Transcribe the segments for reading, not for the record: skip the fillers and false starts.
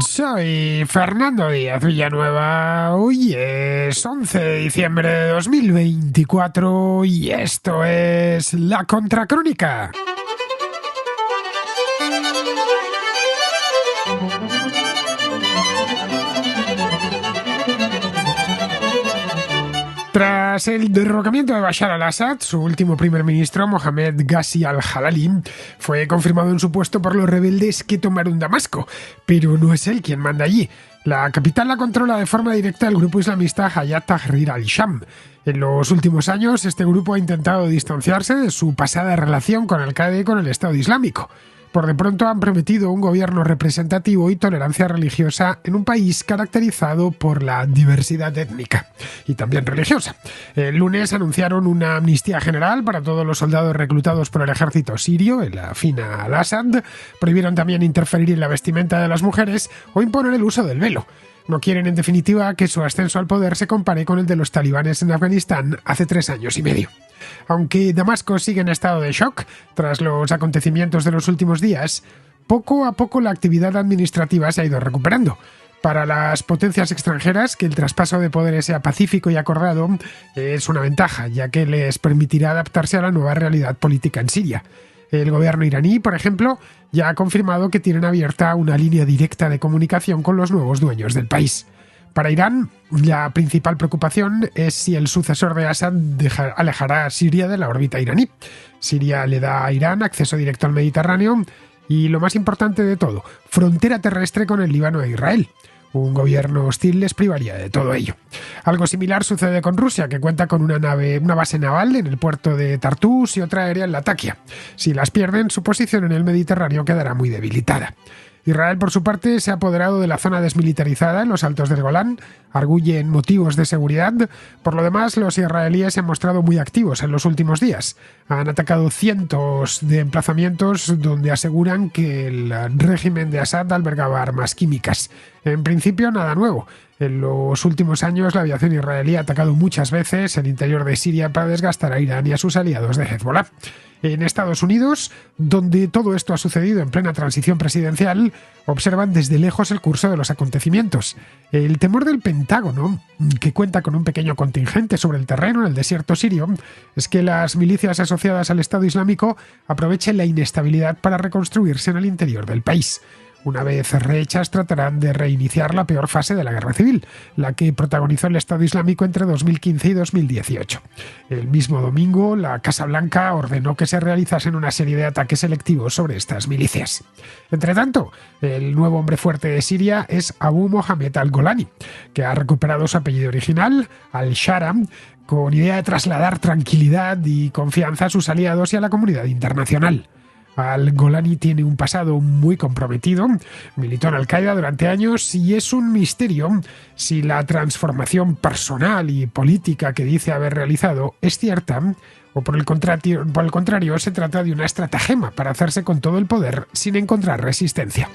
Soy Fernando Díaz Villanueva. Hoy es 11 de diciembre de 2024 y esto es La Contracrónica. Tras el derrocamiento de Bashar al-Assad, su último primer ministro, Mohamed Ghazi al-Jalali, fue confirmado en su puesto por los rebeldes que tomaron Damasco, pero no es él quien manda allí. La capital la controla de forma directa el grupo islamista Hayat Tahrir al-Sham. En los últimos años, este grupo ha intentado distanciarse de su pasada relación con Al-Qaeda y con el Estado Islámico. Por de pronto han prometido un gobierno representativo y tolerancia religiosa en un país caracterizado por la diversidad étnica y también religiosa. El lunes anunciaron una amnistía general para todos los soldados reclutados por el ejército sirio en la fina al-Assad. Prohibieron también interferir en la vestimenta de las mujeres o imponer el uso del velo. No quieren, en definitiva, que su ascenso al poder se compare con el de los talibanes en Afganistán hace 3 años y medio. Aunque Damasco sigue en estado de shock tras los acontecimientos de los últimos días, poco a poco la actividad administrativa se ha ido recuperando. Para las potencias extranjeras, que el traspaso de poderes sea pacífico y acordado es una ventaja, ya que les permitirá adaptarse a la nueva realidad política en Siria. El gobierno iraní, por ejemplo, ya ha confirmado que tienen abierta una línea directa de comunicación con los nuevos dueños del país. Para Irán, la principal preocupación es si el sucesor de Assad alejará a Siria de la órbita iraní. Siria le da a Irán acceso directo al Mediterráneo y, lo más importante de todo, frontera terrestre con el Líbano e Israel. Un gobierno hostil les privaría de todo ello. Algo similar sucede con Rusia, que cuenta con una base naval en el puerto de Tartus y otra aérea en Latakia. Si las pierden, su posición en el Mediterráneo quedará muy debilitada. Israel, por su parte, se ha apoderado de la zona desmilitarizada en los Altos del Golán, arguye en motivos de seguridad. Por lo demás, los israelíes se han mostrado muy activos en los últimos días. Han atacado cientos de emplazamientos donde aseguran que el régimen de Assad albergaba armas químicas. En principio, nada nuevo. En los últimos años, la aviación israelí ha atacado muchas veces el interior de Siria para desgastar a Irán y a sus aliados de Hezbollah. En Estados Unidos, donde todo esto ha sucedido en plena transición presidencial, observan desde lejos el curso de los acontecimientos. El temor del Pentágono, que cuenta con un pequeño contingente sobre el terreno en el desierto sirio, es que las milicias asociadas al Estado Islámico aprovechen la inestabilidad para reconstruirse en el interior del país. Una vez rehechas, tratarán de reiniciar la peor fase de la guerra civil, la que protagonizó el Estado Islámico entre 2015 y 2018. El mismo domingo, la Casa Blanca ordenó que se realizasen una serie de ataques selectivos sobre estas milicias. Entretanto, el nuevo hombre fuerte de Siria es Abu Mohamed al-Golani, que ha recuperado su apellido original, al-Shara, con idea de trasladar tranquilidad y confianza a sus aliados y a la comunidad internacional. Al-Golani tiene un pasado muy comprometido, militó en Al-Qaeda durante años y es un misterio si la transformación personal y política que dice haber realizado es cierta o por el contrario se trata de una estratagema para hacerse con todo el poder sin encontrar resistencia.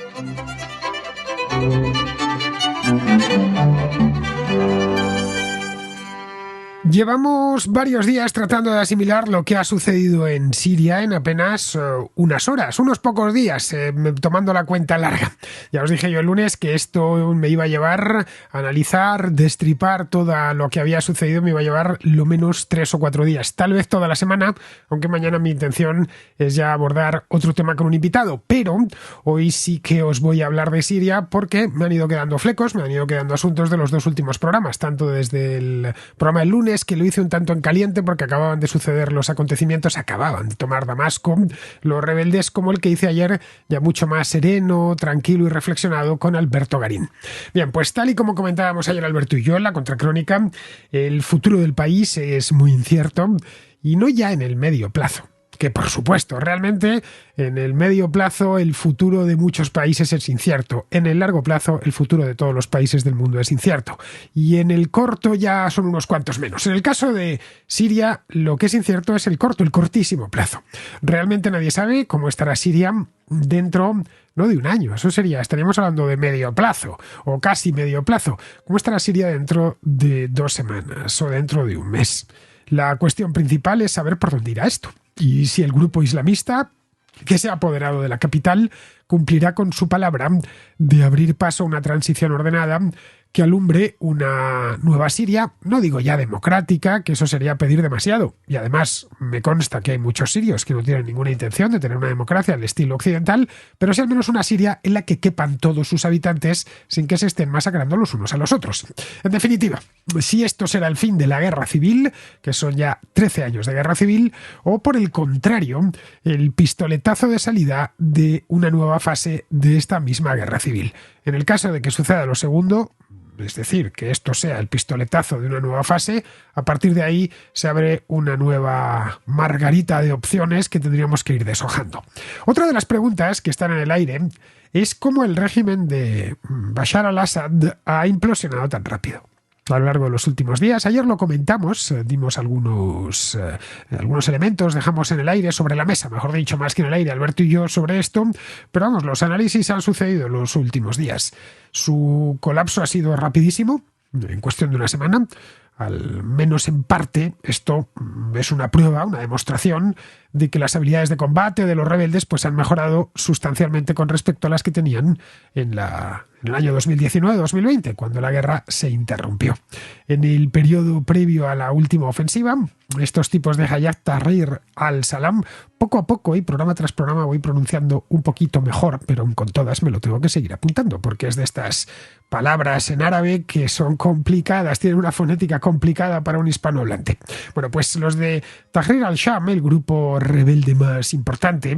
Llevamos varios días tratando de asimilar lo que ha sucedido en Siria en apenas unas horas, unos pocos días, tomando la cuenta larga. Ya os dije yo el lunes que esto me iba a llevar a analizar, destripar todo lo que había sucedido, me iba a llevar lo menos 3 o 4 días, tal vez toda la semana, aunque mañana mi intención es ya abordar otro tema con un invitado. Pero hoy sí que os voy a hablar de Siria porque me han ido quedando flecos, me han ido quedando asuntos de los 2 últimos programas, tanto desde el programa del lunes, que lo hice un tanto en caliente porque acababan de suceder los acontecimientos, acababan de tomar Damasco, los rebeldes, como el que hice ayer, ya mucho más sereno, tranquilo y reflexionado con Alberto Garín. Bien, pues tal y como comentábamos ayer Alberto y yo en la Contracrónica, el futuro del país es muy incierto y no ya en el medio plazo. Que por supuesto, realmente en el medio plazo el futuro de muchos países es incierto. En el largo plazo el futuro de todos los países del mundo es incierto. Y en el corto ya son unos cuantos menos. En el caso de Siria, lo que es incierto es el cortísimo plazo. Realmente nadie sabe cómo estará Siria dentro, no de un año, estaríamos hablando de medio plazo o casi medio plazo. ¿Cómo estará Siria dentro de 2 semanas o dentro de un mes? La cuestión principal es saber por dónde irá esto. Y si el grupo islamista que se ha apoderado de la capital, cumplirá con su palabra de abrir paso a una transición ordenada que alumbre una nueva Siria, no digo ya democrática, que eso sería pedir demasiado. Y además me consta que hay muchos sirios que no tienen ninguna intención de tener una democracia al estilo occidental, pero sí al menos una Siria en la que quepan todos sus habitantes sin que se estén masacrando los unos a los otros. En definitiva, si esto será el fin de la guerra civil, que son ya 13 años de guerra civil, o por el contrario, el pistoletazo de salida de una nueva fase de esta misma guerra civil. En el caso de que suceda lo segundo, es decir, que esto sea el pistoletazo de una nueva fase, a partir de ahí se abre una nueva margarita de opciones que tendríamos que ir deshojando. Otra de las preguntas que están en el aire es cómo el régimen de Bashar al-Assad ha implosionado tan rápido a lo largo de los últimos días. Ayer lo comentamos, dimos algunos elementos, dejamos en el aire, sobre la mesa, mejor dicho, más que en el aire, Alberto y yo, sobre esto, pero vamos, los análisis han sucedido en los últimos días. Su colapso ha sido rapidísimo, en cuestión de una semana. Al menos en parte, esto es una prueba, una demostración de que las habilidades de combate de los rebeldes pues han mejorado sustancialmente con respecto a las que tenían en el año 2019-2020, cuando la guerra se interrumpió. En el periodo previo a la última ofensiva, estos tipos de Hayat Tahrir al-Salam, poco a poco y programa tras programa voy pronunciando un poquito mejor, pero con todas me lo tengo que seguir apuntando, porque es de estas palabras en árabe que son complicadas, tienen una fonética complicada para un hispanohablante. Bueno, pues los de Tahrir al-Sham, el grupo rebelde más importante,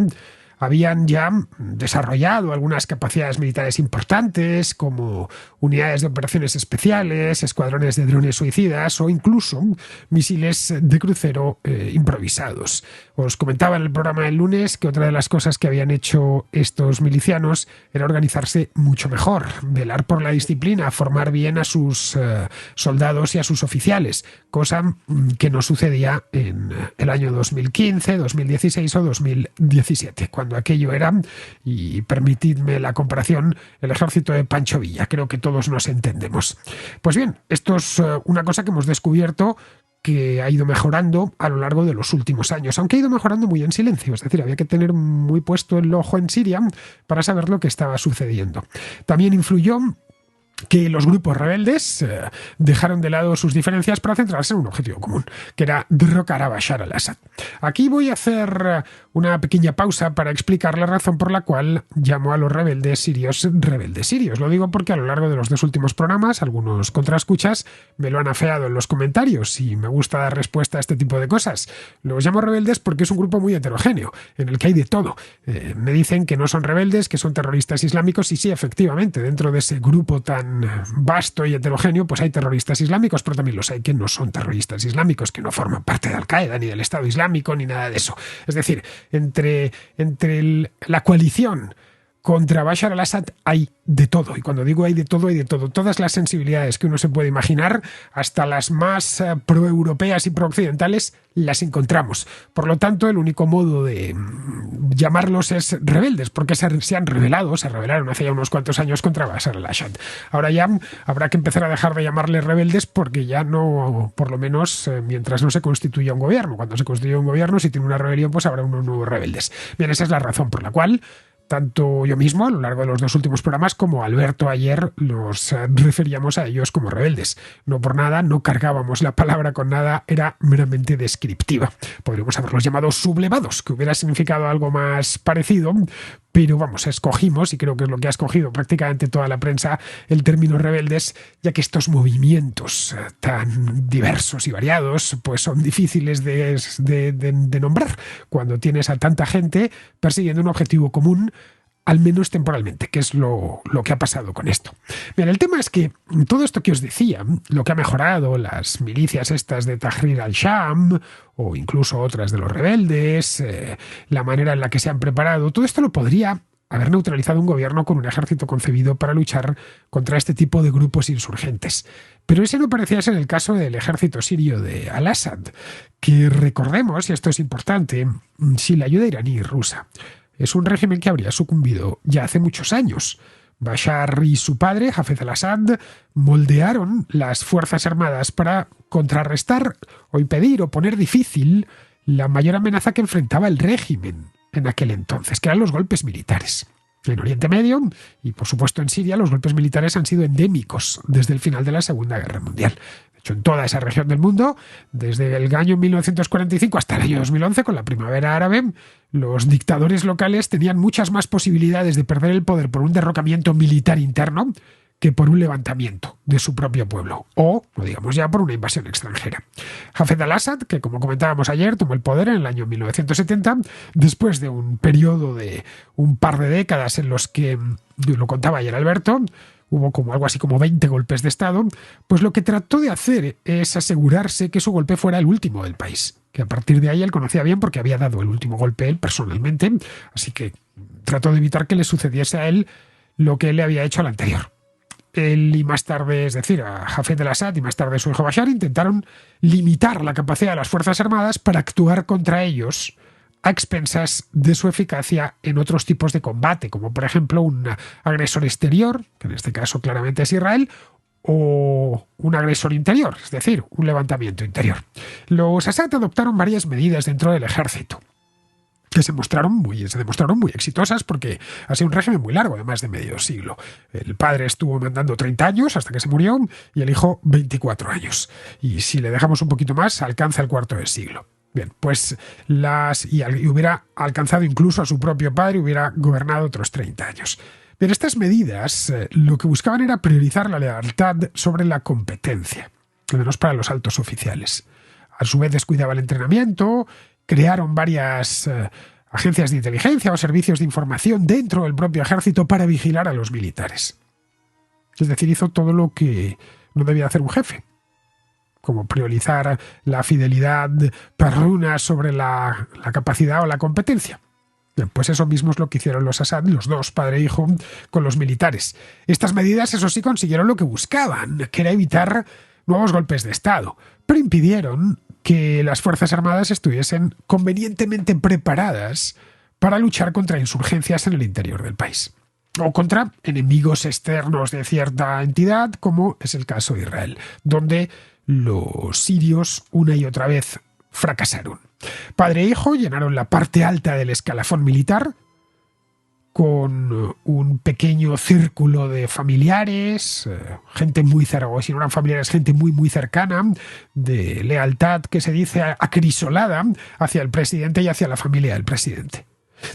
habían ya desarrollado algunas capacidades militares importantes, como unidades de operaciones especiales, escuadrones de drones suicidas o incluso misiles de crucero improvisados. Os comentaba en el programa del lunes que otra de las cosas que habían hecho estos milicianos era organizarse mucho mejor, velar por la disciplina, formar bien a sus soldados y a sus oficiales, cosa que no sucedía en el año 2015, 2016 o 2017, cuando aquello era, y permitidme la comparación, el ejército de Pancho Villa. Creo que todos nos entendemos. Pues bien, esto es una cosa que hemos descubierto que ha ido mejorando a lo largo de los últimos años, aunque ha ido mejorando muy en silencio, es decir, había que tener muy puesto el ojo en Siria para saber lo que estaba sucediendo. También influyó que los grupos rebeldes dejaron de lado sus diferencias para centrarse en un objetivo común, que era derrocar a Bashar al-Assad. Aquí voy a hacer una pequeña pausa para explicar la razón por la cual llamo a los rebeldes sirios. Lo digo porque a lo largo de los dos últimos programas, algunos contraescuchas me lo han afeado en los comentarios y me gusta dar respuesta a este tipo de cosas. Los llamo rebeldes porque es un grupo muy heterogéneo, en el que hay de todo. Me dicen que no son rebeldes, que son terroristas islámicos, y sí, efectivamente, dentro de ese grupo tan vasto y heterogéneo, pues hay terroristas islámicos, pero también los hay que no son terroristas islámicos, que no forman parte de Al-Qaeda, ni del Estado Islámico, ni nada de eso. Es decir, entre la coalición contra Bashar al-Assad hay de todo. Y cuando digo hay de todo, hay de todo. Todas las sensibilidades que uno se puede imaginar, hasta las más proeuropeas y prooccidentales, las encontramos. Por lo tanto, el único modo de llamarlos es rebeldes, porque se rebelaron hace ya unos cuantos años contra Bashar al-Assad. Ahora ya habrá que empezar a dejar de llamarles rebeldes, porque ya no, por lo menos, mientras no se constituya un gobierno. Cuando se constituya un gobierno, si tiene una rebelión, pues habrá unos nuevos rebeldes. Bien, esa es la razón por la cual tanto yo mismo, a lo largo de los dos últimos programas, como Alberto ayer, los referíamos a ellos como rebeldes. No por nada, no cargábamos la palabra con nada, era meramente descriptiva. Podríamos haberlos llamado sublevados, que hubiera significado algo más parecido, pero vamos, escogimos, y creo que es lo que ha escogido prácticamente toda la prensa, el término rebeldes, ya que estos movimientos tan diversos y variados pues son difíciles de nombrar cuando tienes a tanta gente persiguiendo un objetivo común, al menos temporalmente, que es lo que ha pasado con esto. Bien, el tema es que todo esto que os decía, lo que ha mejorado, las milicias estas de Tahrir al-Sham, o incluso otras de los rebeldes, la manera en la que se han preparado, todo esto lo podría haber neutralizado un gobierno con un ejército concebido para luchar contra este tipo de grupos insurgentes. Pero ese no parecía ser el caso del ejército sirio de al-Assad, que recordemos, y esto es importante, sin la ayuda iraní y rusa. Es un régimen que habría sucumbido ya hace muchos años. Bashar y su padre, Hafez al-Assad, moldearon las fuerzas armadas para contrarrestar o impedir o poner difícil la mayor amenaza que enfrentaba el régimen, en aquel entonces, que eran los golpes militares. En Oriente Medio y, por supuesto, en Siria, los golpes militares han sido endémicos desde el final de la Segunda Guerra Mundial. De hecho, en toda esa región del mundo, desde el año 1945 hasta el año 2011, con la primavera árabe, los dictadores locales tenían muchas más posibilidades de perder el poder por un derrocamiento militar interno que por un levantamiento de su propio pueblo, o, digamos ya, por una invasión extranjera. Hafez al-Assad, que como comentábamos ayer, tomó el poder en el año 1970, después de un periodo de un par de décadas en los que, lo contaba ayer Alberto, hubo como algo así como 20 golpes de Estado, pues lo que trató de hacer es asegurarse que su golpe fuera el último del país, que a partir de ahí él conocía bien porque había dado el último golpe él personalmente, así que trató de evitar que le sucediese a él lo que él le había hecho al anterior. Él y más tarde, es decir, a Hafez al-Assad y más tarde su hijo Bashar, intentaron limitar la capacidad de las Fuerzas Armadas para actuar contra ellos a expensas de su eficacia en otros tipos de combate, como por ejemplo un agresor exterior, que en este caso claramente es Israel, o un agresor interior, es decir, un levantamiento interior. Los Assad adoptaron varias medidas dentro del ejército, que se demostraron muy exitosas porque ha sido un régimen muy largo, de más de medio siglo. El padre estuvo mandando 30 años hasta que se murió y el hijo 24 años. Y si le dejamos un poquito más, alcanza el cuarto del siglo. Bien, pues y hubiera alcanzado incluso a su propio padre, hubiera gobernado otros 30 años. Bien, estas medidas lo que buscaban era priorizar la lealtad sobre la competencia, al menos para los altos oficiales. A su vez descuidaba el entrenamiento. Crearon varias agencias de inteligencia o servicios de información dentro del propio ejército para vigilar a los militares. Es decir, hizo todo lo que no debía hacer un jefe, como priorizar la fidelidad perruna sobre la capacidad o la competencia. Bien, pues eso mismo es lo que hicieron los Assad, los dos, padre e hijo, con los militares. Estas medidas, eso sí, consiguieron lo que buscaban, que era evitar nuevos golpes de Estado, pero impidieron que las Fuerzas Armadas estuviesen convenientemente preparadas para luchar contra insurgencias en el interior del país, o contra enemigos externos de cierta entidad, como es el caso de Israel, donde los sirios una y otra vez fracasaron. Padre e hijo llenaron la parte alta del escalafón militar con un pequeño círculo de familiares, gente muy cercana, si no eran familiares, gente muy muy cercana, de lealtad que se dice acrisolada hacia el presidente y hacia la familia del presidente.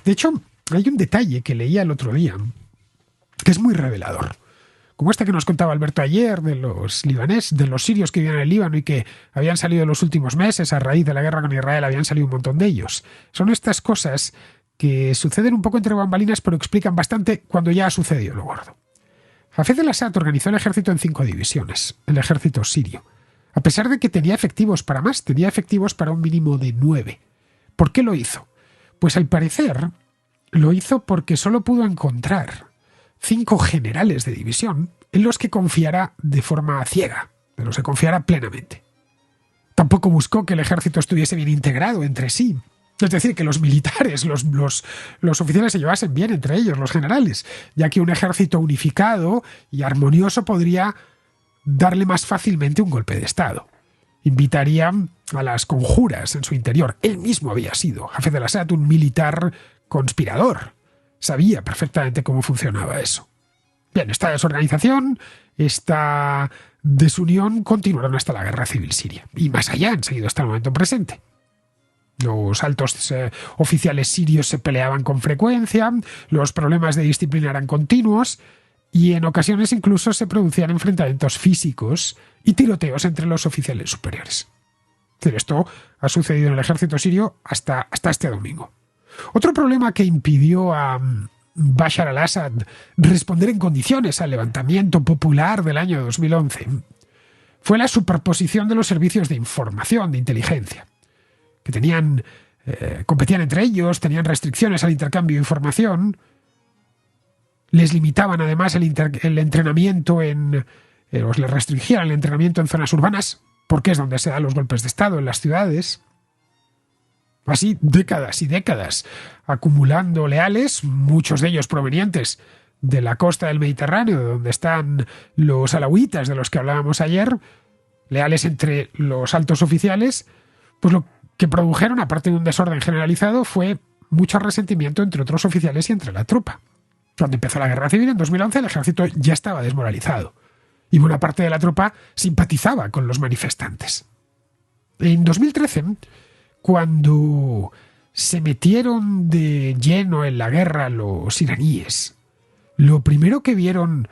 De hecho, hay un detalle que leía el otro día que es muy revelador. Como este que nos contaba Alberto ayer de los sirios que vivían en el Líbano y que habían salido en los últimos meses a raíz de la guerra con Israel, habían salido un montón de ellos. Son estas cosas que suceden un poco entre bambalinas, pero explican bastante cuando ya ha sucedido lo gordo. Hafez al-Assad organizó el ejército en 5 divisiones, el ejército sirio. A pesar de que tenía efectivos para más, tenía efectivos para un mínimo de 9. ¿Por qué lo hizo? Pues al parecer lo hizo porque solo pudo encontrar 5 generales de división en los que confiara de forma ciega, pero se confiara plenamente. Tampoco buscó que el ejército estuviese bien integrado entre sí. Es decir, que los militares, los oficiales se llevasen bien entre ellos, los generales, ya que un ejército unificado y armonioso podría darle más fácilmente un golpe de Estado. Invitaría a las conjuras en su interior. Él mismo había sido, Hafez al-Assad, un militar conspirador. Sabía perfectamente cómo funcionaba eso. Bien, esta desorganización, esta desunión continuaron hasta la guerra civil siria. Y más allá han seguido hasta el momento presente. Los altos oficiales sirios se peleaban con frecuencia, los problemas de disciplina eran continuos y en ocasiones incluso se producían enfrentamientos físicos y tiroteos entre los oficiales superiores. Pero esto ha sucedido en el ejército sirio hasta este domingo. Otro problema que impidió a Bashar al-Assad responder en condiciones al levantamiento popular del año 2011 fue la superposición de los servicios de información, de inteligencia, que competían entre ellos, tenían restricciones al intercambio de información, les limitaban además el entrenamiento les restringían el entrenamiento en zonas urbanas, porque es donde se dan los golpes de Estado, en las ciudades. Así, décadas y décadas, acumulando leales, muchos de ellos provenientes de la costa del Mediterráneo, donde están los alauitas de los que hablábamos ayer, leales entre los altos oficiales, pues lo que produjeron, aparte de un desorden generalizado, fue mucho resentimiento entre otros oficiales y entre la tropa. Cuando empezó la guerra civil en 2011, el ejército ya estaba desmoralizado y buena parte de la tropa simpatizaba con los manifestantes. En 2013, cuando se metieron de lleno en la guerra los iraníes, lo primero que vieron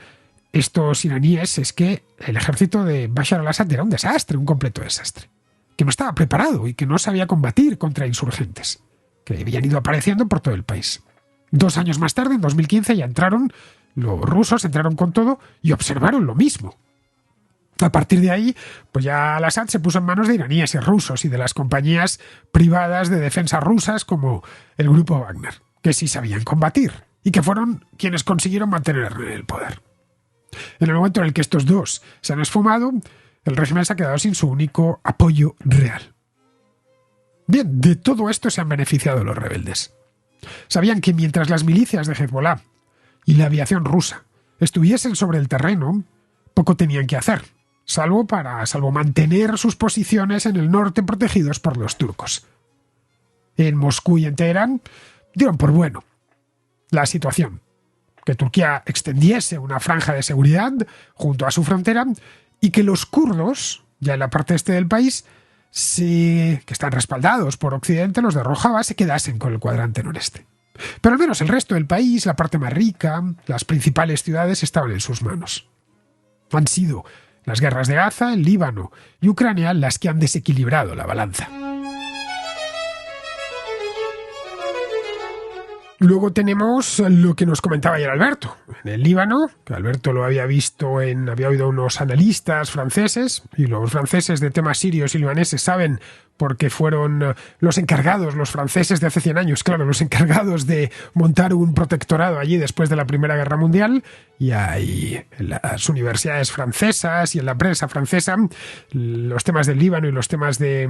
estos iraníes es que el ejército de Bashar al-Assad era un desastre, un completo desastre, que no estaba preparado y que no sabía combatir contra insurgentes, que habían ido apareciendo por todo el país. 2 años más tarde, en 2015, ya entraron, los rusos entraron con todo y observaron lo mismo. A partir de ahí, pues ya al-Assad se puso en manos de iraníes y rusos y de las compañías privadas de defensa rusas como el grupo Wagner, que sí sabían combatir y que fueron quienes consiguieron mantener el poder. En el momento en el que estos dos se han esfumado, el régimen se ha quedado sin su único apoyo real. Bien, de todo esto se han beneficiado los rebeldes. Sabían que mientras las milicias de Hezbollah y la aviación rusa estuviesen sobre el terreno, poco tenían que hacer, salvo mantener sus posiciones en el norte protegidos por los turcos. En Moscú y en Teherán dieron por bueno la situación, que Turquía extendiese una franja de seguridad junto a su frontera y que los kurdos, ya en la parte este del país, que están respaldados por Occidente, los de Rojava, se quedasen con el cuadrante noreste. Pero al menos el resto del país, la parte más rica, las principales ciudades estaban en sus manos. Han sido las guerras de Gaza, el Líbano y Ucrania las que han desequilibrado la balanza. Luego tenemos lo que nos comentaba ayer Alberto. En el Líbano, que Alberto lo había oído unos analistas franceses, y los franceses de temas sirios y libaneses saben porque fueron los encargados, los franceses de hace 100 años, claro, los encargados de montar un protectorado allí después de la Primera Guerra Mundial, y ahí en las universidades francesas y en la prensa francesa los temas del Líbano y los temas de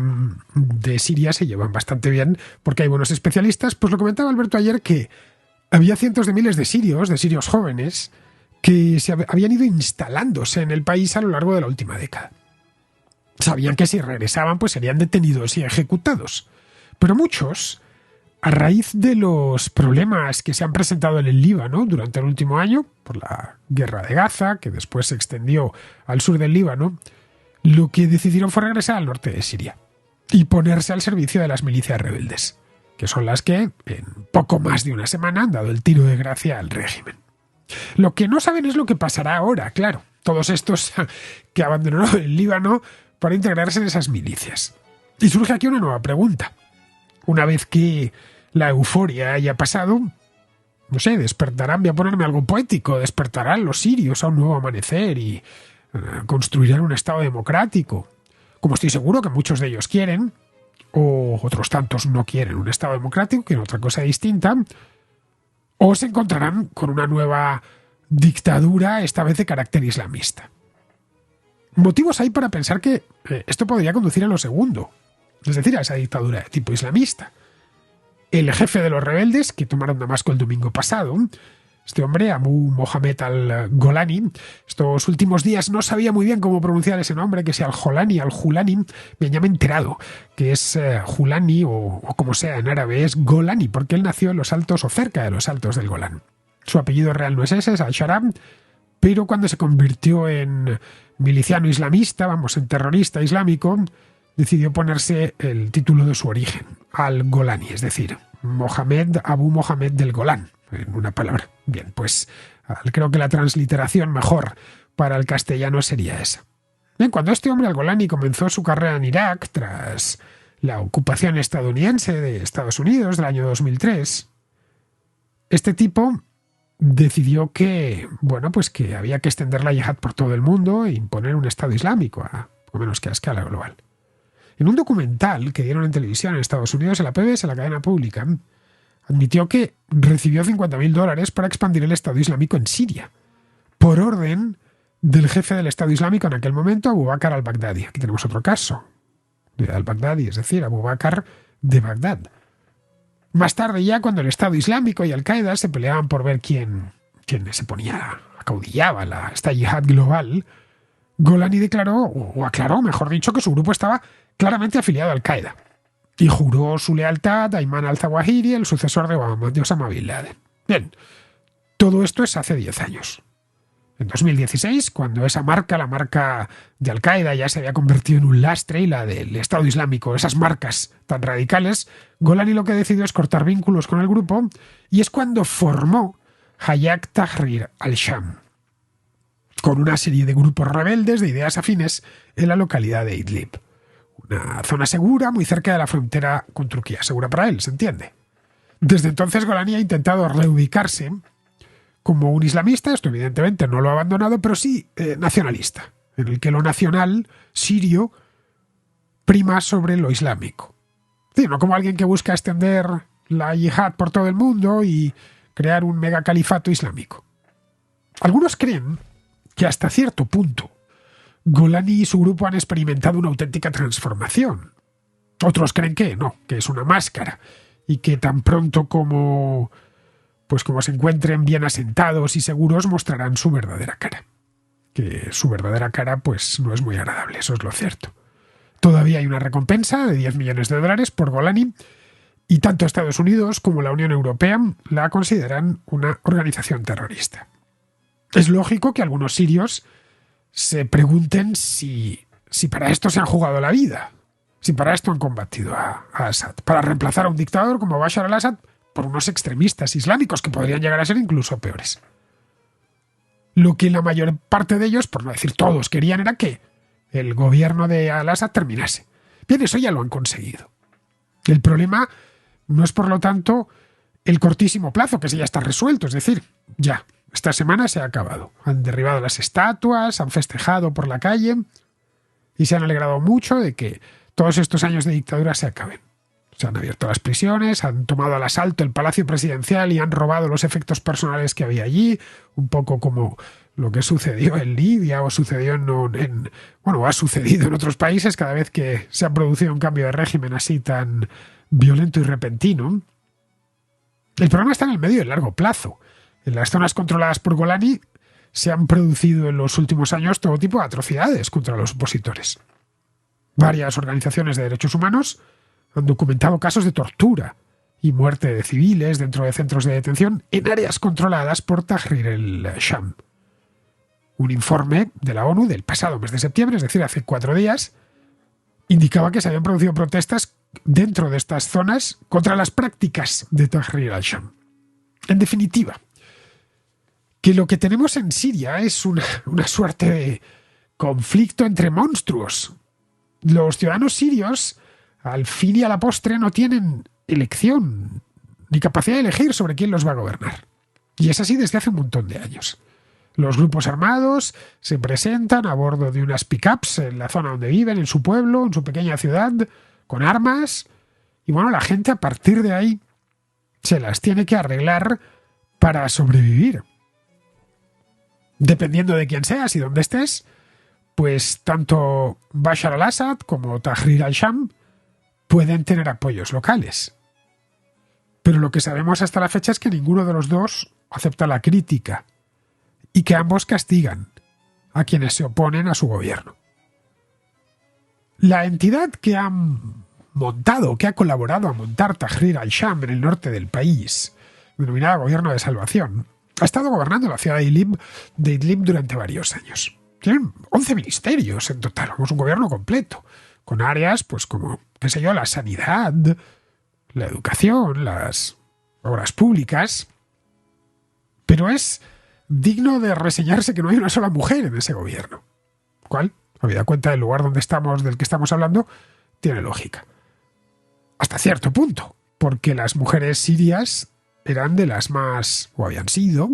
Siria se llevan bastante bien porque hay buenos especialistas. Pues lo comentaba Alberto ayer que había cientos de miles de sirios jóvenes que habían ido instalándose en el país a lo largo de la última década. Sabían que si regresaban pues serían detenidos y ejecutados. Pero muchos, a raíz de los problemas que se han presentado en el Líbano durante el último año, por la guerra de Gaza, que después se extendió al sur del Líbano, lo que decidieron fue regresar al norte de Siria y ponerse al servicio de las milicias rebeldes, que son las que en poco más de una semana han dado el tiro de gracia al régimen. Lo que no saben es lo que pasará ahora, claro. Todos estos que abandonaron el Líbano para integrarse en esas milicias. Y surge aquí una nueva pregunta. Una vez que la euforia haya pasado, no sé, despertarán, voy a ponerme algo poético, despertarán los sirios a un nuevo amanecer y construirán un Estado democrático, como estoy seguro que muchos de ellos quieren, o otros tantos no quieren un Estado democrático, quieren otra cosa distinta, o se encontrarán con una nueva dictadura, esta vez de carácter islamista. Motivos hay para pensar que esto podría conducir a lo segundo, es decir, a esa dictadura de tipo islamista. El jefe de los rebeldes, que tomaron Damasco el domingo pasado, este hombre, Abu Mohamed al-Golani, estos últimos días no sabía muy bien cómo pronunciar ese nombre, que sea al-Jolani, al-Julani, ya me he enterado que es Julani o como sea en árabe, es Golani, porque él nació en los altos o cerca de los altos del Golán. Su apellido real no es ese, es al-Sharam, pero cuando se convirtió en miliciano islamista, en terrorista islámico, decidió ponerse el título de su origen, al-Golani, es decir, Abu Mohamed del Golán, en una palabra. Bien, pues creo que la transliteración mejor para el castellano sería esa. Bien, cuando este hombre al-Golani comenzó su carrera en Irak, tras la ocupación estadounidense de Estados Unidos del año 2003, este tipo decidió que había que extender la yihad por todo el mundo e imponer un Estado islámico, por menos que a escala global. En un documental que dieron en televisión en Estados Unidos, en la PBS, la cadena pública, admitió que recibió $50.000 para expandir el Estado Islámico en Siria, por orden del jefe del Estado Islámico en aquel momento, Abu Bakr al-Baghdadi. Aquí tenemos otro caso de al-Baghdadi, es decir, Abu Bakr de Bagdad. Más tarde ya, cuando el Estado Islámico y Al-Qaeda se peleaban por ver quién acaudillaba esta yihad global, Golani declaró, o aclaró, mejor dicho, que su grupo estaba claramente afiliado a Al-Qaeda. y juró su lealtad a Ayman al-Zawahiri, el sucesor de Osama Bin Laden. Bien, todo esto es hace 10 años. En 2016, cuando esa marca, la marca de Al-Qaeda, ya se había convertido en un lastre, y la del Estado Islámico, esas marcas tan radicales, Golani lo que decidió es cortar vínculos con el grupo, y es cuando formó Hayat Tahrir al-Sham, con una serie de grupos rebeldes de ideas afines en la localidad de Idlib. Una zona segura, muy cerca de la frontera con Turquía. Segura para él, se entiende. Desde entonces Golani ha intentado reubicarse como un islamista, esto evidentemente no lo ha abandonado, pero sí nacionalista, en el que lo nacional sirio prima sobre lo islámico. Sí, no como alguien que busca extender la yihad por todo el mundo y crear un megacalifato islámico. Algunos creen que hasta cierto punto Golani y su grupo han experimentado una auténtica transformación. Otros creen que no, que es una máscara, y que tan pronto como se encuentren bien asentados y seguros, mostrarán su verdadera cara. Que su verdadera cara no es muy agradable, eso es lo cierto. Todavía hay una recompensa de $10 millones por Golani, y tanto Estados Unidos como la Unión Europea la consideran una organización terrorista. Es lógico que algunos sirios se pregunten si para esto se han jugado la vida, si para esto han combatido a Assad, para reemplazar a un dictador como Bashar al-Assad por unos extremistas islámicos que podrían llegar a ser incluso peores. Lo que la mayor parte de ellos, por no decir todos, querían era que el gobierno de al-Assad terminase. Bien, eso ya lo han conseguido. El problema no es, por lo tanto, el cortísimo plazo, que sí ya está resuelto, es decir, ya, esta semana se ha acabado. Han derribado las estatuas, han festejado por la calle y se han alegrado mucho de que todos estos años de dictadura se acaben. Se han abierto las prisiones, han tomado al asalto el Palacio Presidencial y han robado los efectos personales que había allí, un poco como lo que sucedió en Libia o sucedió ha sucedido en otros países cada vez que se ha producido un cambio de régimen así tan violento y repentino. El problema está en el medio y el largo plazo. En las zonas controladas por Golani se han producido en los últimos años todo tipo de atrocidades contra los opositores. Varias organizaciones de derechos humanos han documentado casos de tortura y muerte de civiles dentro de centros de detención en áreas controladas por Tahrir al-Sham. Un informe de la ONU del pasado mes de septiembre, es decir, hace 4 días, indicaba que se habían producido protestas dentro de estas zonas contra las prácticas de Tahrir al-Sham. En definitiva, que lo que tenemos en Siria es una suerte de conflicto entre monstruos. Los ciudadanos sirios, al fin y a la postre, no tienen elección ni capacidad de elegir sobre quién los va a gobernar. Y es así desde hace un montón de años. Los grupos armados se presentan a bordo de unas pick-ups en la zona donde viven, en su pueblo, en su pequeña ciudad, con armas. Y la gente a partir de ahí se las tiene que arreglar para sobrevivir. Dependiendo de quién seas y dónde estés, tanto Bashar al-Assad como Tahrir al-Sham pueden tener apoyos locales. Pero lo que sabemos hasta la fecha es que ninguno de los dos acepta la crítica y que ambos castigan a quienes se oponen a su gobierno. La entidad que ha colaborado a montar Tahrir al-Sham en el norte del país, denominada Gobierno de Salvación, ha estado gobernando la ciudad de Idlib durante varios años. Tienen 11 ministerios en total, es un gobierno completo, con áreas como, la sanidad, la educación, las obras públicas. Pero es digno de reseñarse que no hay una sola mujer en ese gobierno. ¿Cuál? Habida cuenta del lugar del que estamos hablando, tiene lógica. Hasta cierto punto, porque las mujeres sirias eran de las más, o habían sido,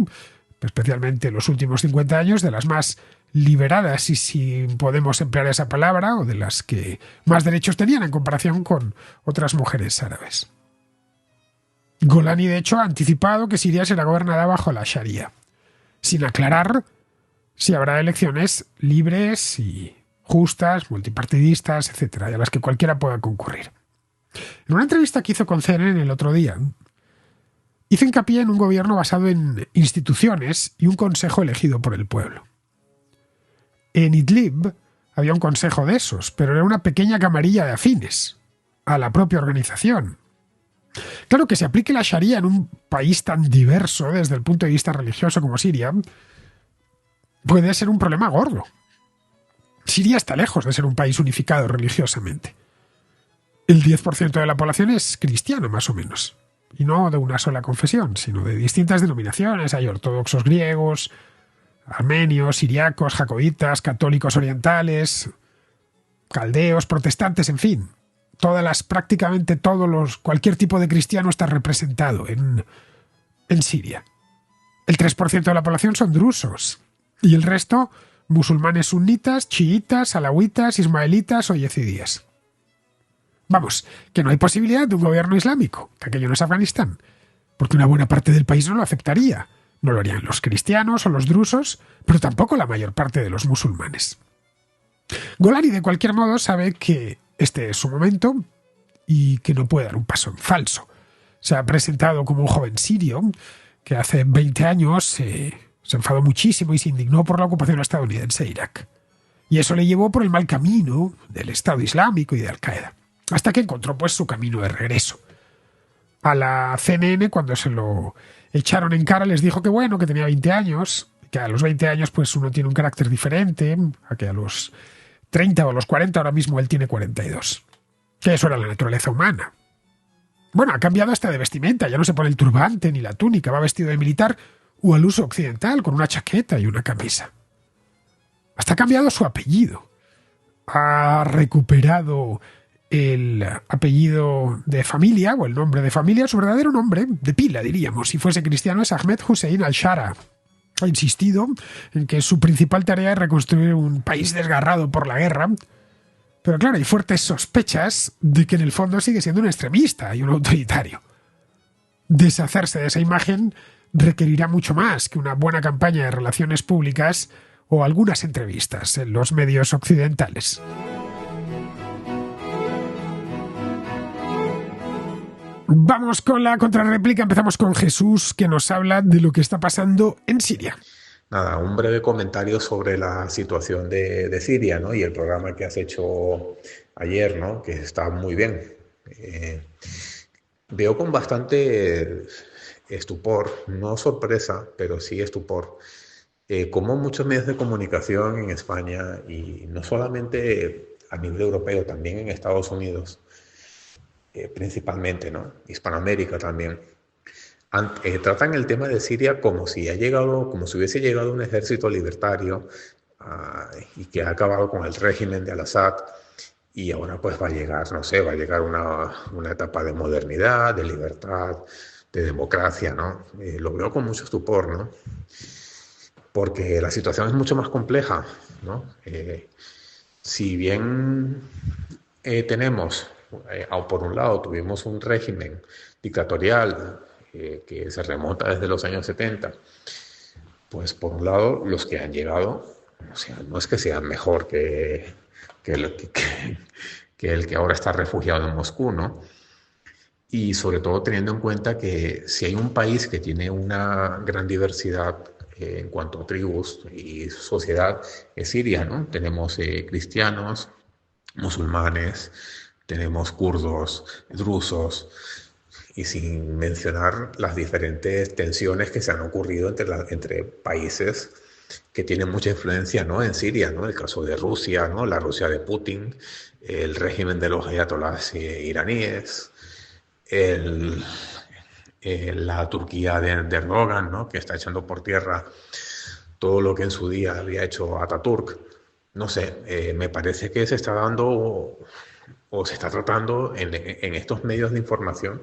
especialmente en los últimos 50 años, de las más liberadas, y si podemos emplear esa palabra, o de las que más derechos tenían en comparación con otras mujeres árabes. Golani, de hecho, ha anticipado que Siria será gobernada bajo la Sharia, sin aclarar si habrá elecciones libres y justas, multipartidistas, etc., y a las que cualquiera pueda concurrir. En una entrevista que hizo con CNN el otro día, hizo hincapié en un gobierno basado en instituciones y un consejo elegido por el pueblo. En Idlib había un consejo de esos, pero era una pequeña camarilla de afines. a la propia organización. Claro que se aplique la Sharia en un país tan diverso desde el punto de vista religioso como Siria, puede ser un problema gordo. Siria está lejos de ser un país unificado religiosamente. El 10% de la población es cristiano, más o menos. Y no de una sola confesión, sino de distintas denominaciones. Hay ortodoxos griegos, armenios, siriacos, jacobitas, católicos orientales, caldeos, protestantes, en fin. Prácticamente cualquier tipo de cristiano está representado en Siria. El 3% de la población son drusos. Y el resto, musulmanes sunitas, chiitas, alawitas, ismaelitas o yezidíes. Vamos, que no hay posibilidad de un gobierno islámico, que aquello no es Afganistán, porque una buena parte del país no lo aceptaría. No lo harían los cristianos o los drusos, pero tampoco la mayor parte de los musulmanes. Golani, de cualquier modo, sabe que este es su momento y que no puede dar un paso en falso. Se ha presentado como un joven sirio que hace 20 años se enfadó muchísimo y se indignó por la ocupación estadounidense de Irak. Y eso le llevó por el mal camino del Estado Islámico y de Al-Qaeda, hasta que encontró pues su camino de regreso. A la CNN, cuando se lo echaron en cara, les dijo que bueno, que tenía 20 años, que a los 20 años pues uno tiene un carácter diferente, a que a los 30 o a los 40, ahora mismo él tiene 42. Que eso era la naturaleza humana. Bueno, ha cambiado hasta de vestimenta, ya no se pone el turbante ni la túnica, va vestido de militar o al uso occidental, con una chaqueta y una camisa. Hasta ha cambiado su apellido. Ha recuperado el apellido de familia, o el nombre de familia, su verdadero nombre, de pila diríamos, si fuese cristiano, es Ahmed Hussein al-Shara. Ha insistido en que su principal tarea es reconstruir un país desgarrado por la guerra, pero claro, hay fuertes sospechas de que en el fondo sigue siendo un extremista y un autoritario. Deshacerse de esa imagen requerirá mucho más que una buena campaña de relaciones públicas o algunas entrevistas en los medios occidentales. Vamos con la contrarréplica, empezamos con Jesús, que nos habla de lo que está pasando en Siria. Nada, un breve comentario sobre la situación de Siria, ¿no? Y el programa que has hecho ayer, ¿no? Que está muy bien. Eh, Veo con bastante estupor, no sorpresa, pero sí estupor, cómo muchos medios de comunicación en España, y no solamente a nivel europeo, también en Estados Unidos, principalmente, ¿no? Hispanoamérica también, tratan el tema de Siria como si como si hubiese llegado un ejército libertario, y que ha acabado con el régimen de Al-Assad, y ahora pues va a llegar, no sé, va a llegar una etapa de modernidad, de libertad, de democracia, ¿no? Lo veo con mucho estupor, ¿no? Porque la situación es mucho más compleja, ¿no? Si bien tenemos, por un lado, tuvimos un régimen dictatorial que se remonta desde los años 70, pues por un lado, los que han llegado, o sea, no es que sean mejor que el que ahora está refugiado en Moscú, ¿no? Y sobre todo teniendo en cuenta que si hay un país que tiene una gran diversidad en cuanto a tribus y sociedad, es Siria, ¿no? Tenemos cristianos, musulmanes, tenemos kurdos, drusos, y sin mencionar las diferentes tensiones que se han ocurrido entre países que tienen mucha influencia, ¿no? En Siria, ¿no? El caso de Rusia, ¿no? La Rusia de Putin, el régimen de los ayatolás iraníes, el, la Turquía de Erdogan, ¿no? Que está echando por tierra todo lo que en su día había hecho Ataturk. No sé, me parece que se está dando o se está tratando en estos medios de información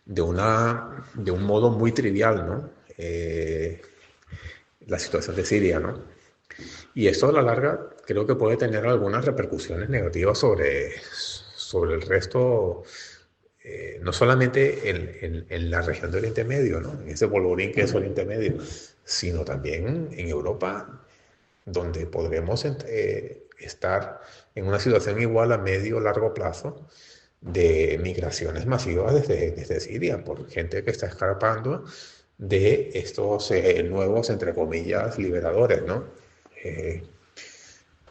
de un modo muy trivial, ¿no? La situación de Siria, ¿no? Y esto a la larga creo que puede tener algunas repercusiones negativas sobre el resto, no solamente en la región de Oriente Medio, ¿no? En ese polvorín que es Oriente Medio, sino también en Europa, donde podremos estar en una situación igual a medio o largo plazo de migraciones masivas desde Siria, por gente que está escapando de estos nuevos, entre comillas, liberadores, ¿no? Eh,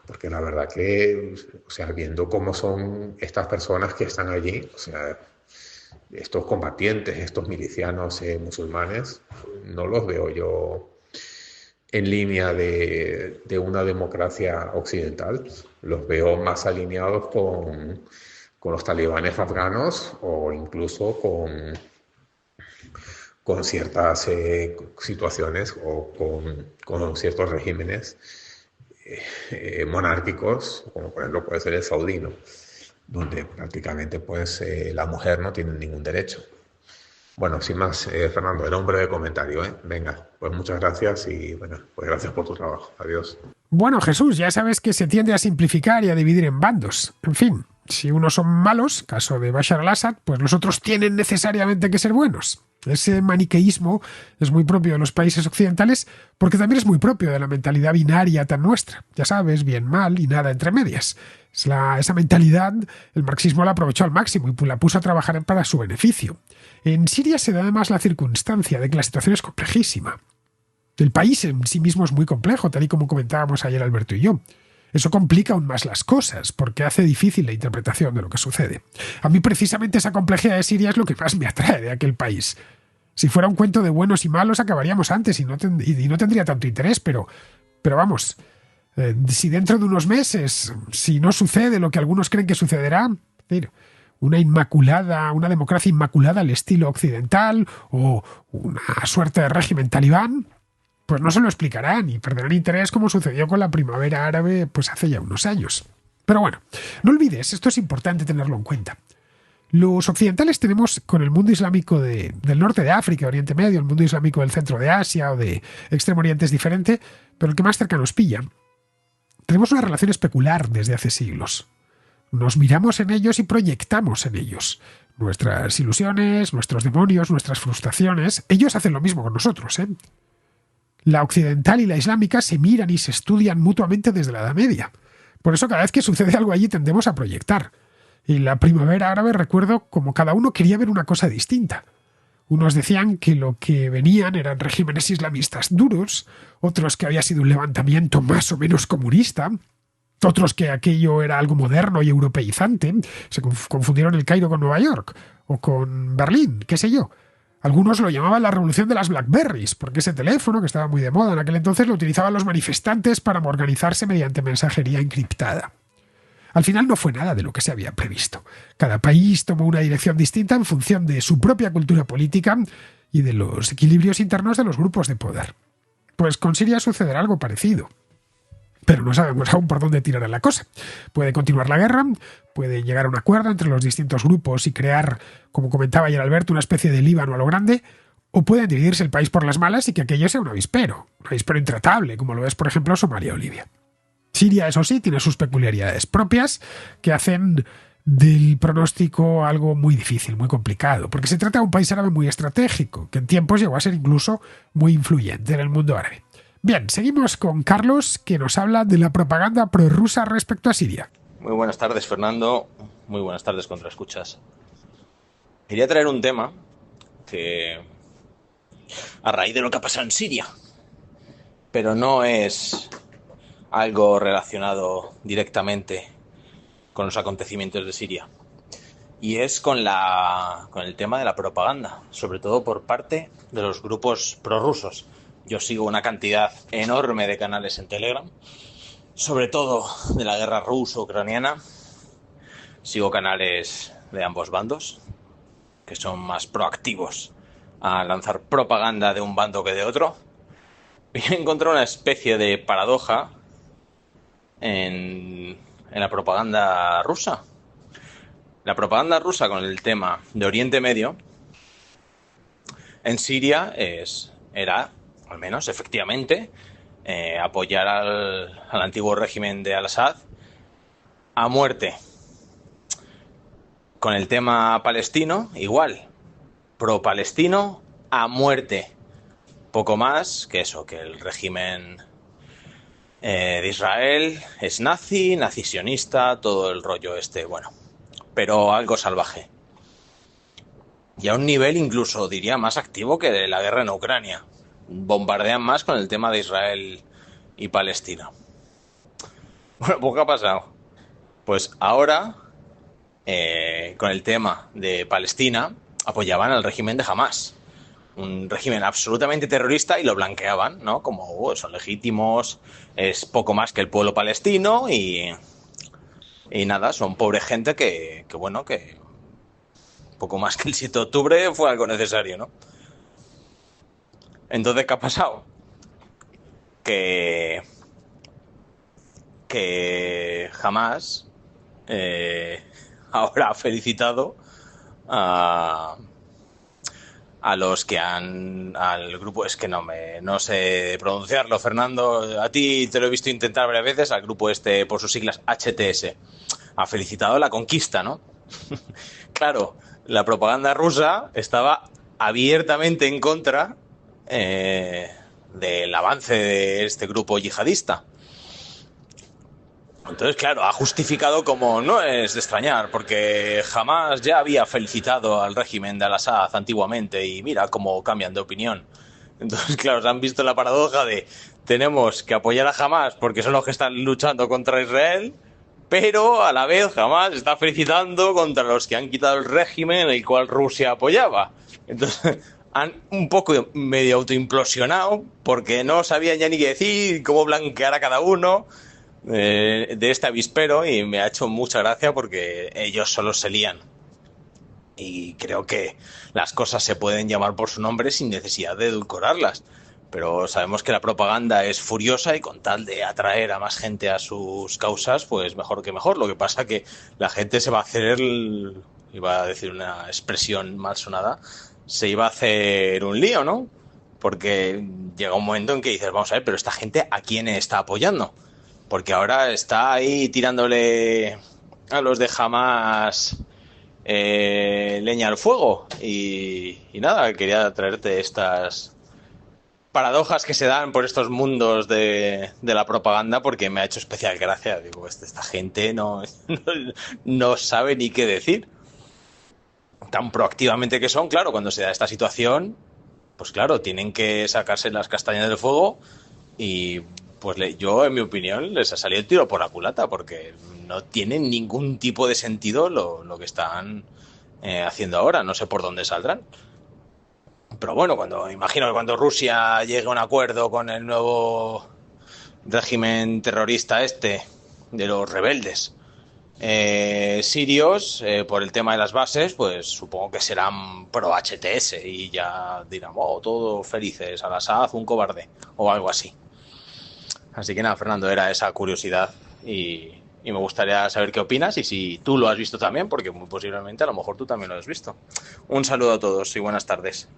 porque la verdad que, o sea, viendo cómo son estas personas que están allí, o sea, estos combatientes, estos milicianos musulmanes, no los veo yo en línea de una democracia occidental. Los veo más alineados con los talibanes afganos o incluso con ciertas situaciones o con ciertos regímenes monárquicos, como por ejemplo puede ser el saudí, ¿no? Donde prácticamente pues la mujer no tiene ningún derecho. Bueno, sin más, Fernando, era un breve comentario, ¿eh? Venga, pues muchas gracias y bueno, pues gracias por tu trabajo. Adiós. Bueno, Jesús, ya sabes que se tiende a simplificar y a dividir en bandos. En fin, si unos son malos, caso de Bashar al-Assad, pues los otros tienen necesariamente que ser buenos. Ese maniqueísmo es muy propio de los países occidentales porque también es muy propio de la mentalidad binaria tan nuestra. Ya sabes, bien, mal y nada entre medias. Esa mentalidad el marxismo la aprovechó al máximo y la puso a trabajar para su beneficio. En Siria se da además la circunstancia de que la situación es complejísima. El país en sí mismo es muy complejo, tal y como comentábamos ayer Alberto y yo. Eso complica aún más las cosas, porque hace difícil la interpretación de lo que sucede. A mí precisamente esa complejidad de Siria es lo que más me atrae de aquel país. Si fuera un cuento de buenos y malos acabaríamos antes y no tendría tanto interés, pero vamos, si dentro de unos meses, si no sucede lo que algunos creen que sucederá, una democracia inmaculada al estilo occidental o una suerte de régimen talibán, pues no se lo explicarán y perderán interés como sucedió con la primavera árabe pues hace ya unos años. Pero bueno, no olvides, esto es importante tenerlo en cuenta. Los occidentales tenemos con el mundo islámico del norte de África, Oriente Medio, el mundo islámico del centro de Asia o de Extremo Oriente es diferente, pero el que más cerca nos pilla. Tenemos una relación especular desde hace siglos. Nos miramos en ellos y proyectamos en ellos. Nuestras ilusiones, nuestros demonios, nuestras frustraciones, ellos hacen lo mismo con nosotros, ¿eh? La occidental y la islámica se miran y se estudian mutuamente desde la Edad Media. Por eso cada vez que sucede algo allí tendemos a proyectar. Y la primavera árabe recuerdo como cada uno quería ver una cosa distinta. Unos decían que lo que venían eran regímenes islamistas duros, otros que había sido un levantamiento más o menos comunista, otros que aquello era algo moderno y europeizante. Se confundieron el Cairo con Nueva York o con Berlín, qué sé yo. Algunos lo llamaban la revolución de las Blackberries, porque ese teléfono, que estaba muy de moda en aquel entonces, lo utilizaban los manifestantes para organizarse mediante mensajería encriptada. Al final no fue nada de lo que se había previsto. Cada país tomó una dirección distinta en función de su propia cultura política y de los equilibrios internos de los grupos de poder. Pues con Siria sucederá algo parecido. Pero no sabemos aún por dónde tirará la cosa. Puede continuar la guerra, puede llegar a un acuerdo entre los distintos grupos y crear, como comentaba ayer Alberto, una especie de Líbano a lo grande, o puede dividirse el país por las malas y que aquello sea un avispero intratable, como lo es, por ejemplo, Somalia o Libia. Siria, eso sí, tiene sus peculiaridades propias que hacen del pronóstico algo muy difícil, muy complicado, porque se trata de un país árabe muy estratégico, que en tiempos llegó a ser incluso muy influyente en el mundo árabe. Bien, seguimos con Carlos, que nos habla de la propaganda prorrusa respecto a Siria. Muy buenas tardes, Fernando. Muy buenas tardes, Contraescuchas. Quería traer un tema que, a raíz de lo que ha pasado en Siria, pero no es algo relacionado directamente con los acontecimientos de Siria. Y es con el tema de la propaganda, sobre todo por parte de los grupos prorrusos. Yo sigo una cantidad enorme de canales en Telegram, sobre todo de la guerra ruso-ucraniana. Sigo canales de ambos bandos, que son más proactivos a lanzar propaganda de un bando que de otro. Y he encontrado una especie de paradoja en la propaganda rusa. La propaganda rusa con el tema de Oriente Medio en Siria era, al menos efectivamente, apoyar al antiguo régimen de Al-Assad a muerte. Con el tema palestino, igual, pro-palestino a muerte. Poco más que eso, que el régimen de Israel es nazi sionista, todo el rollo bueno, pero algo salvaje. Y a un nivel incluso, diría, más activo que de la guerra en Bueno, pues ¿qué ha pasado? Pues ahora, con el tema de Palestina, apoyaban al régimen de Hamas. Un régimen absolutamente terrorista y lo blanqueaban, ¿no? Como son legítimos, es poco más que el pueblo palestino y nada, son pobre gente que bueno, que poco más que el 7 de octubre fue algo necesario, ¿no? Entonces, ¿qué ha pasado? Que, que jamás ahora ha felicitado a, a los que al grupo, es que no sé pronunciarlo, Fernando, a ti te lo he visto intentar varias veces, al grupo este por sus siglas HTS. Ha felicitado la conquista, ¿no? Claro, la propaganda rusa estaba abiertamente en contra del avance de este grupo yihadista. Entonces, claro, ha justificado como no es de extrañar, porque jamás ya había felicitado al régimen de Al-Assad antiguamente y mira cómo cambian de opinión. Entonces, claro, se han visto la paradoja de tenemos que apoyar a Hamas porque son los que están luchando contra Israel, pero a la vez Hamas está felicitando contra los que han quitado el régimen en el cual Rusia apoyaba. Entonces, han un poco medio autoimplosionado porque no sabían ya ni qué decir, cómo blanquear a cada uno de este avispero y me ha hecho mucha gracia porque ellos solo se lían. Y creo que las cosas se pueden llamar por su nombre sin necesidad de edulcorarlas. Pero sabemos que la propaganda es furiosa y con tal de atraer a más gente a sus causas, pues mejor que mejor. Lo que pasa que la gente se va a hacer, iba a decir una expresión mal sonada, se iba a hacer un lío, ¿no? Porque llega un momento en que dices, vamos a ver, pero esta gente ¿a quién está apoyando? Porque ahora está ahí tirándole a los de Hamas leña al fuego. Y nada, quería traerte estas paradojas que se dan por estos mundos de la propaganda porque me ha hecho especial gracia. Digo, esta gente no sabe ni qué decir. Tan proactivamente que son, claro, cuando se da esta situación, pues claro, tienen que sacarse las castañas del fuego y pues yo, en mi opinión, les ha salido el tiro por la culata porque no tiene ningún tipo de sentido lo que están haciendo ahora. No sé por dónde saldrán. Pero bueno, imagino que cuando Rusia llegue a un acuerdo con el nuevo régimen terrorista este de los rebeldes sirios por el tema de las bases, pues supongo que serán pro HTS y ya dirán, oh, todos felices, Al-Assad, un cobarde o algo así. Así que nada, Fernando, era esa curiosidad y me gustaría saber qué opinas y si tú lo has visto también, porque muy posiblemente a lo mejor tú también lo has visto. Un saludo a todos y buenas tardes.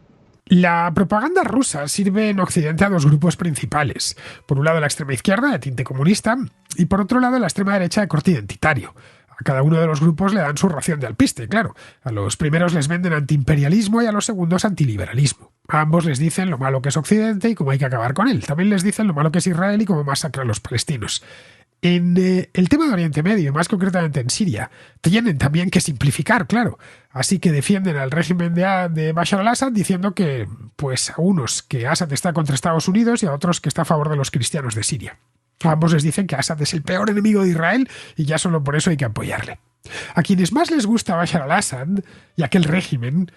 La propaganda rusa sirve en Occidente a dos grupos principales. Por un lado la extrema izquierda, de tinte comunista, y por otro lado la extrema derecha de corte identitario. A cada uno de los grupos le dan su ración de alpiste, claro. A los primeros les venden antiimperialismo y a los segundos antiliberalismo. A ambos les dicen lo malo que es Occidente y cómo hay que acabar con él. También les dicen lo malo que es Israel y cómo masacra a los palestinos. En el tema de Oriente Medio, y más concretamente en Siria, tienen también que simplificar, claro. Así que defienden al régimen de Bashar al-Assad diciendo que, pues, a unos que Assad está contra Estados Unidos y a otros que está a favor de los cristianos de Siria. A ambos les dicen que Assad es el peor enemigo de Israel y ya solo por eso hay que apoyarle. A quienes más les gusta Bashar al-Assad y aquel régimen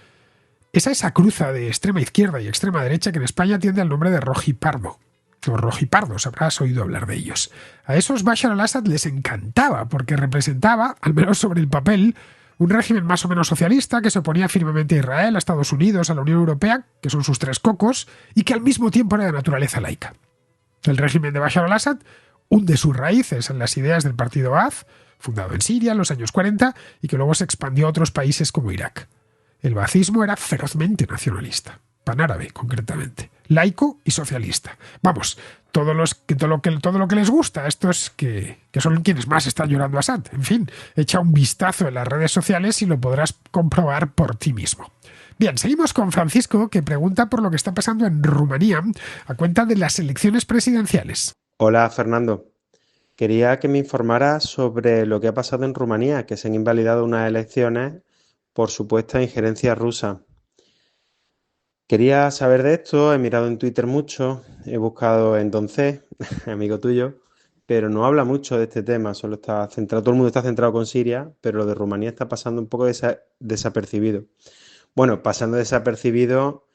es a esa cruza de extrema izquierda y extrema derecha que en España tiende al nombre de rojipardo. Los rojipardos, habrás oído hablar de ellos. A esos Bashar al-Assad les encantaba porque representaba, al menos sobre el papel, un régimen más o menos socialista que se oponía firmemente a Israel, a Estados Unidos, a la Unión Europea, que son sus tres cocos, y que al mismo tiempo era de naturaleza laica. El régimen de Bashar al-Assad hunde sus raíces en las ideas del partido Ba'ath, fundado en Siria en los años 40 y que luego se expandió a otros países como Irak. El ba'athismo era ferozmente nacionalista, panárabe concretamente, laico y socialista. Vamos, todo lo que les gusta a estos que son quienes más están llorando a Assad. En fin, echa un vistazo en las redes sociales y lo podrás comprobar por ti mismo. Bien, seguimos con Francisco, que pregunta por lo que está pasando en Rumanía a cuenta de las elecciones presidenciales. Hola, Fernando. Quería que me informaras sobre lo que ha pasado en Rumanía, que se han invalidado unas elecciones por supuesta injerencia rusa. Quería saber de esto, he mirado en Twitter mucho, he buscado en Don C, amigo tuyo, pero no habla mucho de este tema, solo está centrado, todo el mundo está centrado con Siria, pero lo de Rumanía está pasando un poco desapercibido. Bueno, pasando desapercibido,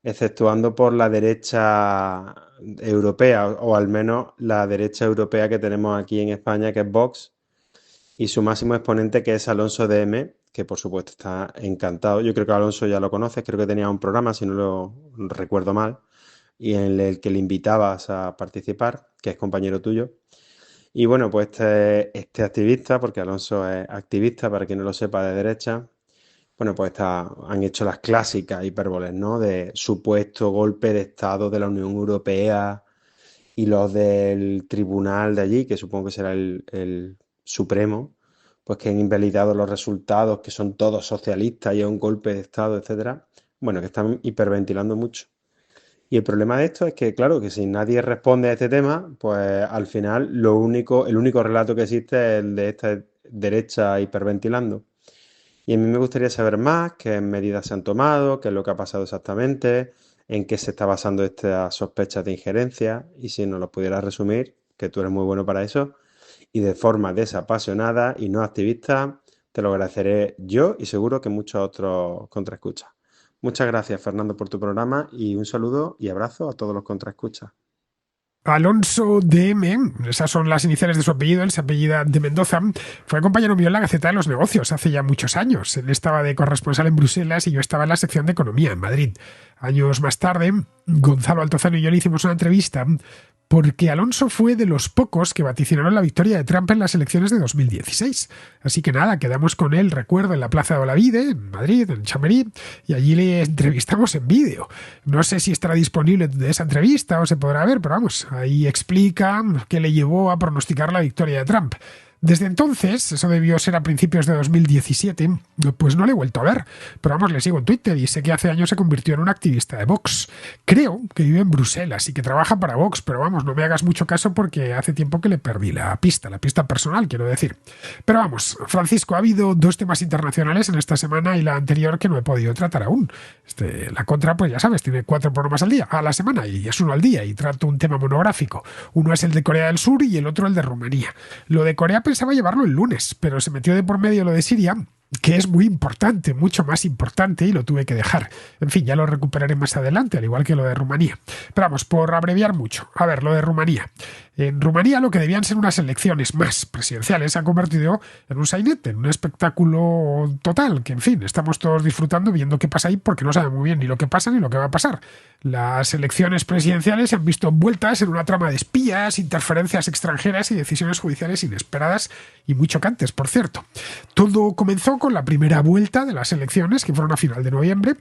exceptuando por la derecha europea, o al menos la derecha europea que tenemos aquí en España, que es Vox, y su máximo exponente, que es Alonso DM, que por supuesto está encantado. Yo creo que Alonso ya lo conoces, creo que tenía un programa, si no lo recuerdo mal, y en el que le invitabas a participar, que es compañero tuyo. Y bueno, pues este activista, porque Alonso es activista, para quien no lo sepa, de derecha, bueno, pues han hecho las clásicas hipérboles, ¿no? De supuesto golpe de Estado de la Unión Europea y los del tribunal de allí, que supongo que será el Supremo, pues que han invalidado los resultados, que son todos socialistas y es un golpe de Estado, etcétera. Bueno, que están hiperventilando mucho. Y el problema de esto es que, claro, que si nadie responde a este tema, pues al final el único relato que existe es el de esta derecha hiperventilando. Y a mí me gustaría saber más, qué medidas se han tomado, qué es lo que ha pasado exactamente, en qué se está basando esta sospecha de injerencia, y si nos lo pudieras resumir, que tú eres muy bueno para eso, y de forma desapasionada y no activista, te lo agradeceré yo y seguro que muchos otros contraescuchas. Muchas gracias, Fernando, por tu programa y un saludo y abrazo a todos los contraescuchas. Alonso DM, esas son las iniciales de su apellido, él se apellida de Mendoza, fue compañero mío en la Gaceta de los Negocios hace ya muchos años. Él estaba de corresponsal en Bruselas y yo estaba en la sección de Economía en Madrid. Años más tarde, Gonzalo Altozano y yo le hicimos una entrevista porque Alonso fue de los pocos que vaticinaron la victoria de Trump en las elecciones de 2016. Así que nada, quedamos con él, recuerdo, en la Plaza de Olavide, en Madrid, en Chamberí, y allí le entrevistamos en vídeo. No sé si estará disponible de esa entrevista o se podrá ver, pero vamos, ahí explica qué le llevó a pronosticar la victoria de Trump. Desde entonces, eso debió ser a principios de 2017, pues no le he vuelto a ver. Pero vamos, le sigo en Twitter y sé que hace años se convirtió en un activista de Vox. Creo que vive en Bruselas y que trabaja para Vox, pero vamos, no me hagas mucho caso porque hace tiempo que le perdí la pista personal, quiero decir. Pero vamos, Francisco, ha habido 2 temas internacionales en esta semana y la anterior que no he podido tratar aún. La Contra, pues ya sabes, tiene 4 programas a la semana y es uno al día y trato un tema monográfico. Uno es el de Corea del Sur y el otro el de Rumanía. Lo de Corea pensaba llevarlo el lunes, pero se metió de por medio lo de Siria, que es muy importante, mucho más importante, y lo tuve que dejar. En fin, ya lo recuperaré más adelante, al igual que lo de Rumanía. Pero vamos, por abreviar mucho. A ver, lo de Rumanía. En Rumanía lo que debían ser unas elecciones más presidenciales se ha convertido en un sainete, en un espectáculo total, que en fin, estamos todos disfrutando viendo qué pasa ahí porque no sabemos muy bien ni lo que pasa ni lo que va a pasar. Las elecciones presidenciales se han visto envueltas en una trama de espías, interferencias extranjeras y decisiones judiciales inesperadas y muy chocantes, por cierto. Todo comenzó con la primera vuelta de las elecciones, que fueron a final de noviembre,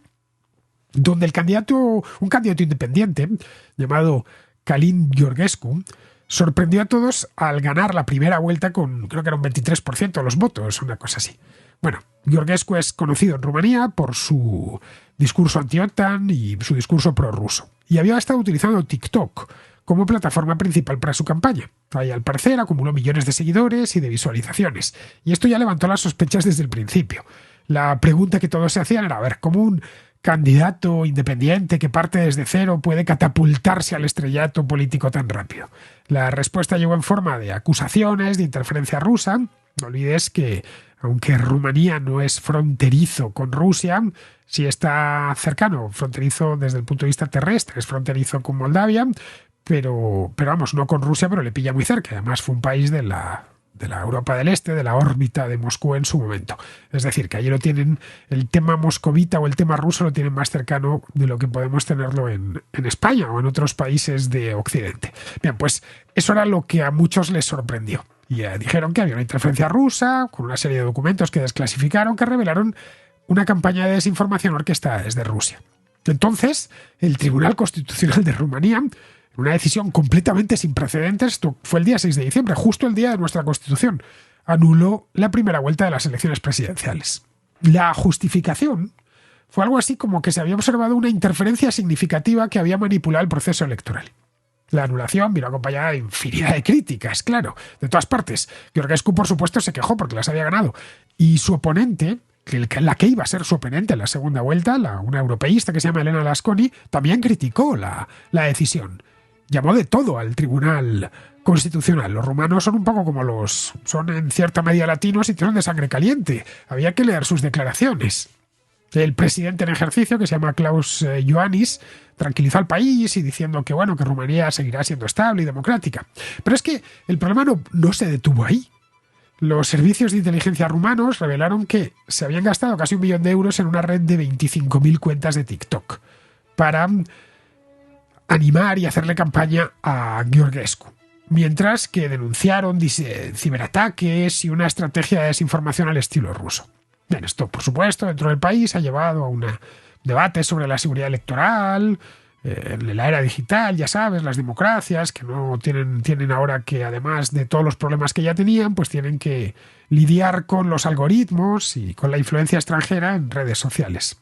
donde un candidato independiente llamado Călin Georgescu sorprendió a todos al ganar la primera vuelta con, creo que era un 23% de los votos, una cosa así. Bueno, Georgescu es conocido en Rumanía por su discurso anti-OTAN y su discurso prorruso. Y había estado utilizando TikTok como plataforma principal para su campaña. Ahí, al parecer, acumuló millones de seguidores y de visualizaciones. Y esto ya levantó las sospechas desde el principio. La pregunta que todos se hacían era, a ver, ¿cómo un candidato independiente que parte desde cero puede catapultarse al estrellato político tan rápido? La respuesta llegó en forma de acusaciones de interferencia rusa. No olvides que, aunque Rumanía no es fronterizo con Rusia, sí está cercano, fronterizo desde el punto de vista terrestre, es fronterizo con Moldavia, pero vamos, no con Rusia, pero le pilla muy cerca. Además fue un país de la Europa del Este, de la órbita de Moscú en su momento. Es decir, que allí lo tienen, el tema moscovita o el tema ruso lo tienen más cercano de lo que podemos tenerlo en España o en otros países de Occidente. Bien, pues eso era lo que a muchos les sorprendió. Y dijeron que había una interferencia rusa, con una serie de documentos que desclasificaron, que revelaron una campaña de desinformación orquestada desde Rusia. Entonces, el Tribunal Constitucional de Rumanía, una decisión completamente sin precedentes, esto fue el día 6 de diciembre, justo el día de nuestra Constitución, anuló la primera vuelta de las elecciones presidenciales. La justificación fue algo así como que se había observado una interferencia significativa que había manipulado el proceso electoral. La anulación vino acompañada de infinidad de críticas, claro, de todas partes. Georgescu, por supuesto, se quejó porque las había ganado. Y su oponente, la que iba a ser su oponente en la segunda vuelta, una europeísta que se llama Elena Lasconi, también criticó la decisión. llamó de todo al Tribunal Constitucional. Los rumanos son un poco como son en cierta medida latinos y tienen de sangre caliente. Había que leer sus declaraciones. El presidente en ejercicio, que se llama Klaus Iohannis, tranquilizó al país y diciendo que bueno, que Rumanía seguirá siendo estable y democrática. Pero es que el problema no se detuvo ahí. Los servicios de inteligencia rumanos revelaron que se habían gastado casi 1 millón de euros en una red de 25.000 cuentas de TikTok para animar y hacerle campaña a Gheorghiu, mientras que denunciaron ciberataques y una estrategia de desinformación al estilo ruso. Bien, esto, por supuesto, dentro del país ha llevado a un debate sobre la seguridad electoral, en la era digital, ya sabes, las democracias que no tienen ahora que, además de todos los problemas que ya tenían, pues tienen que lidiar con los algoritmos y con la influencia extranjera en redes sociales.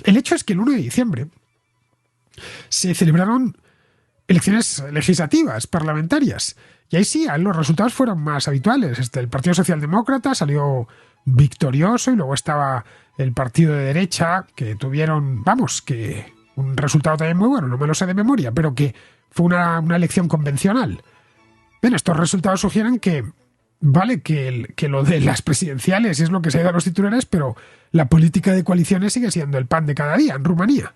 El hecho es que el 1 de diciembre se celebraron elecciones legislativas, parlamentarias, y ahí sí, los resultados fueron más habituales. El Partido Socialdemócrata salió victorioso y luego estaba el partido de derecha, que tuvieron, que un resultado también muy bueno, no me lo sé de memoria, pero que fue una elección convencional. Bien, estos resultados sugieren que que lo de las presidenciales es lo que se ha ido a los titulares, pero la política de coaliciones sigue siendo el pan de cada día en Rumanía.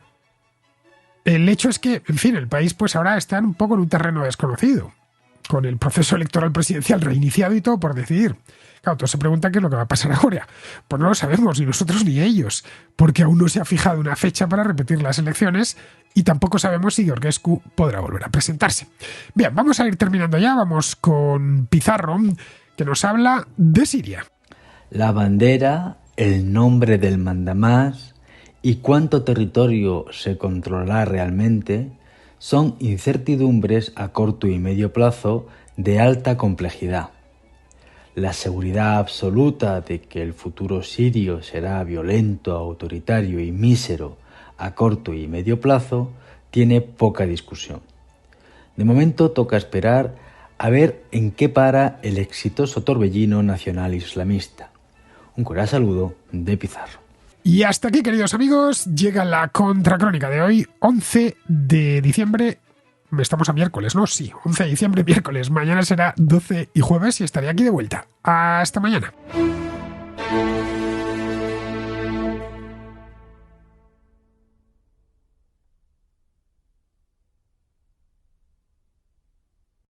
El hecho es que, en fin, el país pues ahora está un poco en un terreno desconocido, con el proceso electoral presidencial reiniciado y todo por decidir. Claro, todos se preguntan qué es lo que va a pasar ahora. Pues no lo sabemos, ni nosotros ni ellos, porque aún no se ha fijado una fecha para repetir las elecciones y tampoco sabemos si Gheorghiu podrá volver a presentarse. Bien, vamos a ir terminando ya, vamos con Pizarro, que nos habla de Siria. La bandera, el nombre del mandamás y cuánto territorio se controlará realmente son incertidumbres a corto y medio plazo de alta complejidad. La seguridad absoluta de que el futuro sirio será violento, autoritario y mísero a corto y medio plazo tiene poca discusión. De momento toca esperar a ver en qué para el exitoso torbellino nacional islamista. Un cordial saludo de Pizarro. Y hasta aquí, queridos amigos, llega la contracrónica de hoy, 11 de diciembre. Estamos a miércoles, ¿no? Sí, 11 de diciembre, miércoles. Mañana será 12 y jueves y estaré aquí de vuelta. Hasta mañana.